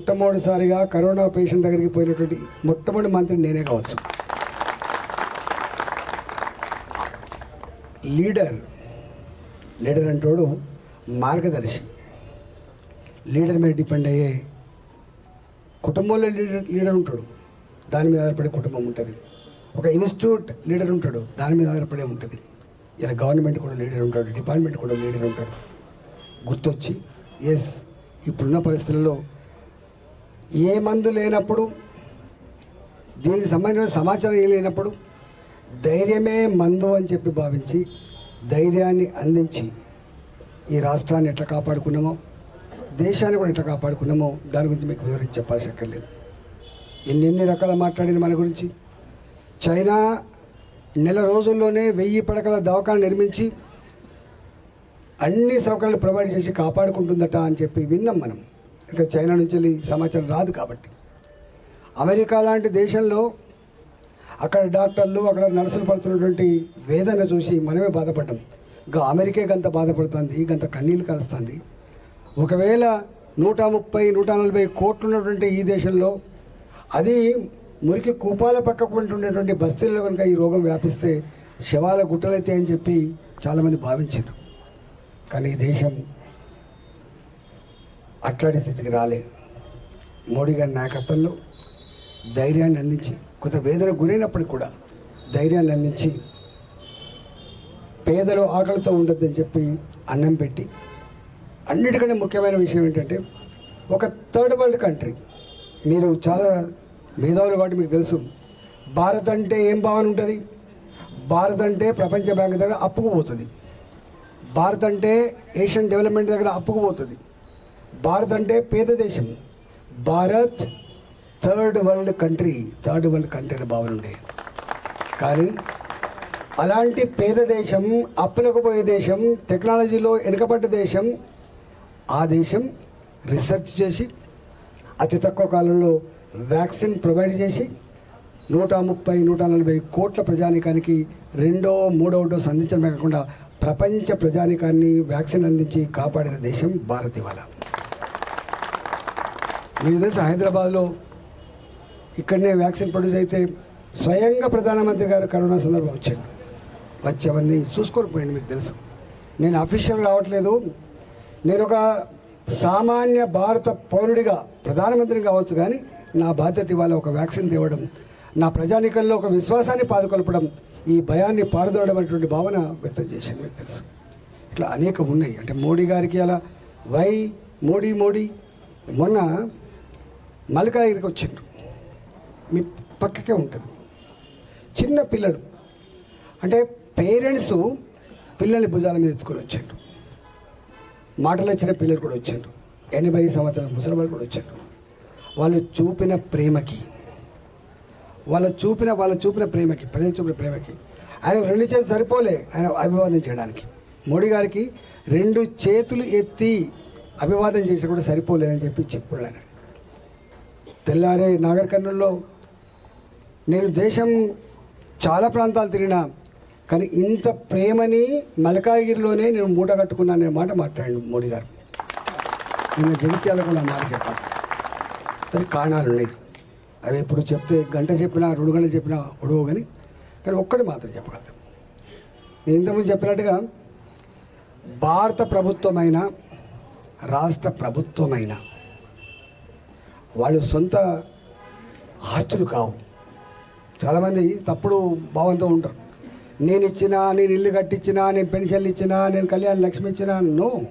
మొట్టమొదటిసారిగా corona patient దగ్గరికి పోయినటువంటి మొట్టమొదటి మంత్రి నేనే కావచ్చు. లీడర్ అంటోడు మార్గదర్శి. లీడర్ మీద డిపెండ్ అయ్యే కుటుంబంలో లీడర్ ఉంటాడు, దాని మీద ఆధారపడే కుటుంబం ఉంటుంది. ఒక ఇన్స్టిట్యూట్ లీడర్ ఉంటాడు, దాని మీద ఆధారపడే ఉంటుంది. ఇలా గవర్నమెంట్ కూడా లీడర్ ఉంటాడు, డిపార్ట్మెంట్ కూడా లీడర్ ఉంటాడు. గుర్తొచ్చి ఎస్, ఇప్పుడున్న పరిస్థితుల్లో ఏ మందు లేనప్పుడు, దీనికి సంబంధించిన సమాచారం ఏం లేనప్పుడు ధైర్యమే మందు అని చెప్పి భావించి ధైర్యాన్ని అందించి ఈ రాష్ట్రాన్ని ఎట్లా కాపాడుకున్నామో, దేశాన్ని కూడా ఎట్లా కాపాడుకున్నామో దాని గురించి మీకు వివరించి చెప్పాల్సి అక్కర్లేదు. ఎన్ని రకాల మాట్లాడిన మన గురించి. చైనా నెల రోజుల్లోనే 1000 పడకల దవాఖాన నిర్మించి అన్ని సౌకర్యాలు ప్రొవైడ్ చేసి కాపాడుకుంటుందట అని చెప్పి విన్నాం మనం. ఇంకా చైనా నుంచి వెళ్ళి సమాచారం రాదు కాబట్టి. అమెరికా లాంటి దేశంలో అక్కడ డాక్టర్లు, అక్కడ నర్సులు పడుతున్నటువంటి వేదన చూసి మనమే బాధపడ్డాం. ఇంకా అమెరికే గంత బాధపడుతుంది, గంత కన్నీళ్ళు కలుస్తుంది. ఒకవేళ 130-140 కోట్లు ఉన్నటువంటి ఈ దేశంలో, అది మురికి కూపాల పక్కకు ఉండేటువంటి బస్తీల్లో కనుక ఈ రోగం వ్యాపిస్తే శవాల గుట్టలైతే అని చెప్పి చాలామంది భావించారు. కానీ ఈ దేశం అట్లాంటి స్థితికి రాలే. మోడీ గారి నాయకత్వంలో ధైర్యాన్ని అందించి, కొంత వేదనకు గురైనప్పటికీ కూడా ధైర్యాన్ని అందించి, పేదలు ఆకలితో ఉండొద్దని చెప్పి అన్నం పెట్టి, అన్నిటికంటే ముఖ్యమైన విషయం ఏంటంటే ఒక థర్డ్ వరల్డ్ కంట్రీ. మీరు చాలా మేధావులు కాబట్టి మీకు తెలుసు, భారత్ అంటే ఏం భావన ఉంటుంది. భారత్ అంటే ప్రపంచ బ్యాంక్ దగ్గర అప్పుకు పోతుంది. భారత్ అంటే ఏషియన్ డెవలప్మెంట్ దగ్గర అప్పుకు పోతుంది. భారత్ అంటే పేద దేశం. భారత్ థర్డ్ వరల్డ్ కంట్రీ అనే భావన ఉండే. కానీ అలాంటి పేద దేశం, అప్పులకు పోయే దేశం, టెక్నాలజీలో వెనుకబడ్డ దేశం, ఆ దేశం రీసెర్చ్ చేసి అతి తక్కువ కాలంలో వ్యాక్సిన్ ప్రొవైడ్ చేసి 130-140 కోట్ల ప్రజానీకానికి 2వ 3వ డోసు అందించడమే కాకుండా ప్రపంచ ప్రజానీకాన్ని వ్యాక్సిన్ అందించి కాపాడిన దేశం భారత్. ఇవాళ మీకు తెలుసు, హైదరాబాద్లో ఇక్కడనే వ్యాక్సిన్ ప్రొడ్యూస్ అయితే స్వయంగా ప్రధానమంత్రి గారు కరోనా సందర్భం వచ్చి అవన్నీ చూసుకొని పోయింది. మీకు తెలుసు, నేను అఫీషియల్ రావట్లేదు, నేను ఒక సామాన్య భారత పౌరుడిగా ప్రధానమంత్రిని కావచ్చు, కానీ నా బాధ్యత ఇవాళ ఒక వ్యాక్సిన్ తేవడం, నా ప్రజానీకంలో ఒక విశ్వాసాన్ని పాదుకొల్పడం, ఈ భయాన్ని పారదోడడం అనేటువంటి భావన వ్యక్తం చేశాను. మీకు తెలుసు, ఇట్లా అనేకం ఉన్నాయి. అంటే మోడీ గారికి అలా మోడీ మొన్న మల్కాగిరికి వచ్చిండ్రు. మీ పక్కకే ఉంటుంది. చిన్న పిల్లలు అంటే పేరెంట్స్ పిల్లల్ని భుజాల మీద ఎత్తుకొని వచ్చిండ్రు. మాటలు వచ్చిన పిల్లలు కూడా వచ్చిండ్రు. 80 సంవత్సరాల ముసలివాళ్ళు కూడా వచ్చిండ్రు. వాళ్ళు చూపిన ప్రేమకి ప్రజలు చూపిన ప్రేమకి ఆయన 2 చేతులు సరిపోలే ఆయన అభివాదం చేయడానికి. మోడీ గారికి 2 చేతులు ఎత్తి అభివాదం చేసి కూడా సరిపోలేదని చెప్పి చెప్పుకున్నాను. తెల్లారే నాగర్ కర్నూల్లో నేను దేశం చాలా ప్రాంతాలు తిరిగినా, కానీ ఇంత ప్రేమని మల్కాగిరిలోనే నేను మూట కట్టుకున్నాననే మాట మాట్లాడాను మోడీ గారు. నిన్న జగిత్యాల కూడా మాట చెప్పాను. దానికి కారణాలు ఉన్నాయి. అవి ఇప్పుడు చెప్తే గంట చెప్పినా 2 గంటలు చెప్పినా ఒడవు, కానీ ఒక్కటి మాత్రం చెప్పగలుగుతాం. నేను ఇంతకుముందు చెప్పినట్టుగా భారత ప్రభుత్వమైన, రాష్ట్ర ప్రభుత్వమైన వాళ్ళు సొంత ఆస్తులు కావు. చాలామంది తప్పుడు భావంతో ఉంటారు. నేను ఇచ్చినా, నేను ఇల్లు కట్టించినా, నేను పెన్షన్లు ఇచ్చినా, నేను కళ్యాణ లక్ష్మి ఇచ్చినా. నో,